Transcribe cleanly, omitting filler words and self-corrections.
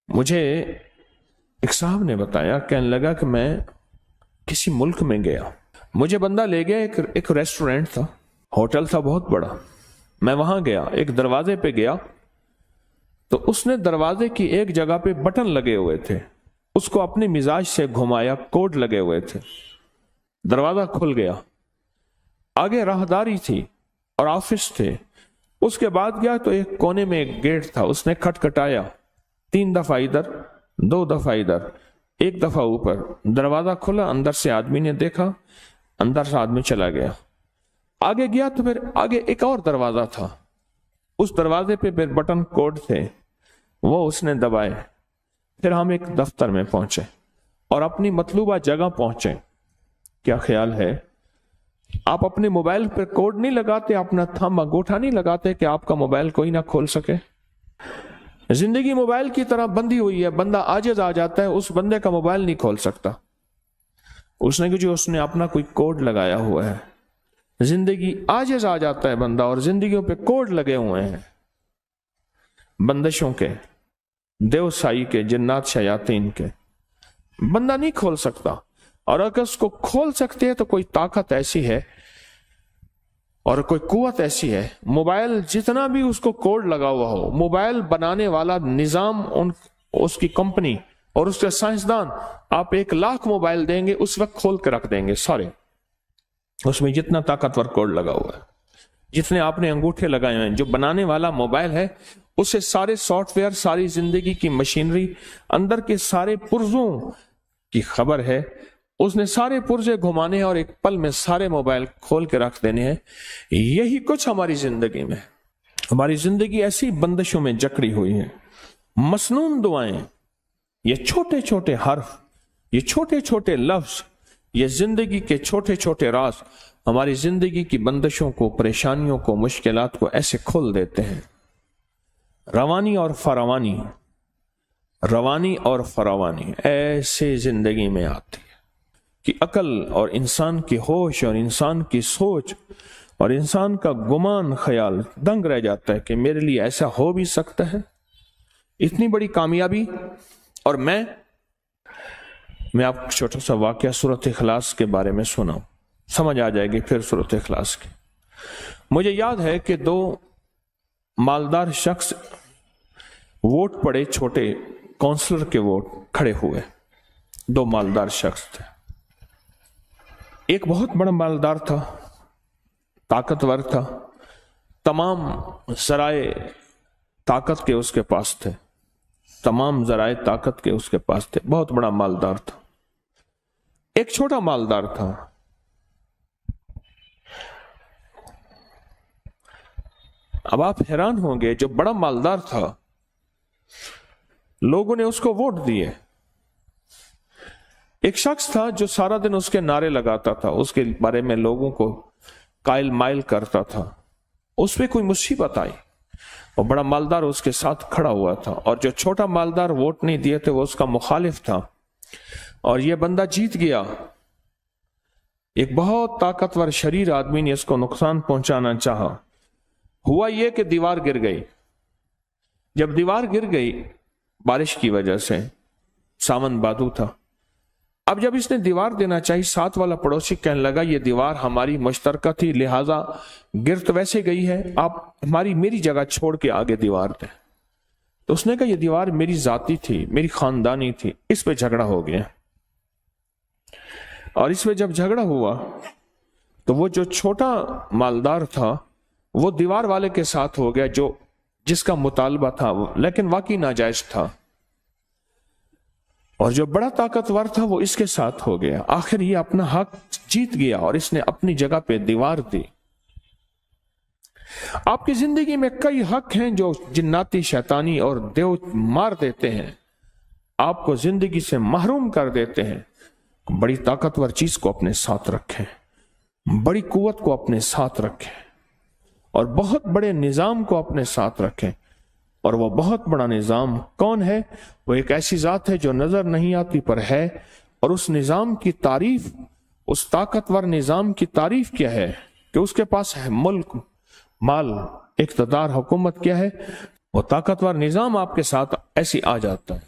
مجھے ایک صاحب نے بتایا، کہنے لگا کہ میں کسی ملک میں گیا، مجھے بندہ لے گیا، ایک ریسٹورینٹ تھا، ہوٹل تھا بہت بڑا، میں وہاں گیا، ایک دروازے پہ گیا تو اس نے دروازے کی ایک جگہ پہ بٹن لگے ہوئے تھے، اس کو اپنے مزاج سے گھمایا، کوڈ لگے ہوئے تھے، دروازہ کھل گیا، آگے راہداری تھی اور آفس تھے، اس کے بعد گیا تو ایک کونے میں ایک گیٹ تھا، اس نے کھٹکھٹایا 3 دفعہ ادھر 2 دفعہ ادھر 1 دفعہ اوپر، دروازہ کھلا، اندر سے آدمی نے دیکھا، اندر سے آدمی چلا گیا، آگے گیا تو پھر آگے ایک اور دروازہ تھا، اس دروازے پہ پھر بٹن کوڈ تھے، وہ اس نے دبائے، پھر ہم ایک دفتر میں پہنچے اور اپنی مطلوبہ جگہ پہنچے۔ کیا خیال ہے، آپ اپنے موبائل پر کوڈ نہیں لگاتے، اپنا تھم انگوٹھا نہیں لگاتے کہ آپ کا موبائل کوئی نہ کھول سکے؟ زندگی موبائل کی طرح بندھی ہوئی ہے، بندہ عاجز آ جاتا ہے، اس بندے کا موبائل نہیں کھول سکتا، اس نے جو اس نے اپنا کوئی کوڈ لگایا ہوا ہے۔ زندگی عاجز آ جاتا ہے بندہ، اور زندگیوں پہ کوڈ لگے ہوئے ہیں، بندشوں کے، دیو سائی کے، جنات شیاطین کے، بندہ نہیں کھول سکتا، اور اگر اس کو کھول سکتے ہیں تو کوئی طاقت ایسی ہے اور کوئی قوت ایسی ہے، موبائل جتنا بھی اس کو کوڈ لگا ہوا ہو، موبائل بنانے والا نظام، اس کی کمپنی اور اس کے سائنسدان، آپ 1,00,000 موبائل دیں گے اس وقت کھول کے رکھ دیں گے سارے، اس میں جتنا طاقتور کوڈ لگا ہوا ہے، جتنے آپ نے انگوٹھے لگائے ہیں، جو بنانے والا موبائل ہے اسے سارے سافٹ ویئر، ساری زندگی کی مشینری، اندر کے سارے پرزوں کی خبر ہے، اس نے سارے پرزے گھمانے ہیں اور ایک پل میں سارے موبائل کھول کے رکھ دینے ہیں۔ یہی کچھ ہماری زندگی میں، ہماری زندگی ایسی بندشوں میں جکڑی ہوئی ہے، مسنون دعائیں، یہ چھوٹے چھوٹے حرف، یہ چھوٹے چھوٹے لفظ، یہ زندگی کے چھوٹے چھوٹے راز ہماری زندگی کی بندشوں کو، پریشانیوں کو، مشکلات کو ایسے کھول دیتے ہیں۔ روانی اور فراوانی، روانی اور فراوانی ایسے زندگی میں آتی ہے کہ عقل اور انسان کی ہوش اور انسان کی سوچ اور انسان کا گمان خیال دنگ رہ جاتا ہے کہ میرے لیے ایسا ہو بھی سکتا ہے، اتنی بڑی کامیابی۔ اور میں آپ کو چھوٹا سا واقعہ سورۃ اخلاص کے بارے میں سناؤں، سمجھ آ جائے گی پھر سورۃ اخلاص کی۔ مجھے یاد ہے کہ 2 مالدار شخص ووٹ پڑے، چھوٹے کونسلر کے ووٹ کھڑے ہوئے، 2 مالدار شخص تھے، ایک بہت بڑا مالدار تھا، طاقتور تھا، تمام ذرائع طاقت کے اس کے پاس تھے، تمام ذرائع طاقت کے اس کے پاس تھے، بہت بڑا مالدار تھا۔ ایک چھوٹا مالدار تھا، اب آپ حیران ہوں گے، جو بڑا مالدار تھا لوگوں نے اس کو ووٹ دیے۔ ایک شخص تھا جو سارا دن اس کے نعرے لگاتا تھا، اس کے بارے میں لوگوں کو قائل مائل کرتا تھا، اس پہ کوئی مصیبت آئی اور بڑا مالدار اس کے ساتھ کھڑا ہوا تھا، اور جو چھوٹا مالدار ووٹ نہیں دیے تھے وہ اس کا مخالف تھا، اور یہ بندہ جیت گیا۔ ایک بہت طاقتور شریر آدمی نے اس کو نقصان پہنچانا چاہا، ہوا یہ کہ دیوار گر گئی۔ جب دیوار گر گئی بارش کی وجہ سے، ساون بادو تھا، اب جب اس نے دیوار دینا چاہی، ساتھ والا پڑوسی کہنے لگا یہ دیوار ہماری مشترکہ تھی، لہٰذا گر تو ویسے گئی ہے، آپ میری جگہ چھوڑ کے آگے دیوار دیں۔ تو اس نے کہا یہ دیوار میری ذاتی تھی، میری خاندانی تھی، اس پہ جھگڑا ہو گیا، اور اس پہ جب جھگڑا ہوا تو وہ جو چھوٹا مالدار تھا وہ دیوار والے کے ساتھ ہو گیا، جس کا مطالبہ تھا لیکن واقعی ناجائز تھا، اور جو بڑا طاقتور تھا وہ اس کے ساتھ ہو گیا۔ آخر یہ اپنا حق جیت گیا اور اس نے اپنی جگہ پہ دیوار دی۔ آپ کی زندگی میں کئی حق ہیں جو جناتی، شیطانی اور دیو مار دیتے ہیں، آپ کو زندگی سے محروم کر دیتے ہیں۔ بڑی طاقتور چیز کو اپنے ساتھ رکھیں، بڑی قوت کو اپنے ساتھ رکھیں، اور بہت بڑے نظام کو اپنے ساتھ رکھیں۔ اور وہ بہت بڑا نظام کون ہے؟ وہ ایک ایسی ذات ہے جو نظر نہیں آتی پر ہے، اور اس نظام کی تعریف، اس طاقتور نظام کی تعریف کیا ہے کہ اس کے پاس ہے ملک، مال، اقتدار، حکومت کیا ہے؟ وہ طاقتور نظام آپ کے ساتھ ایسی آ جاتا ہے۔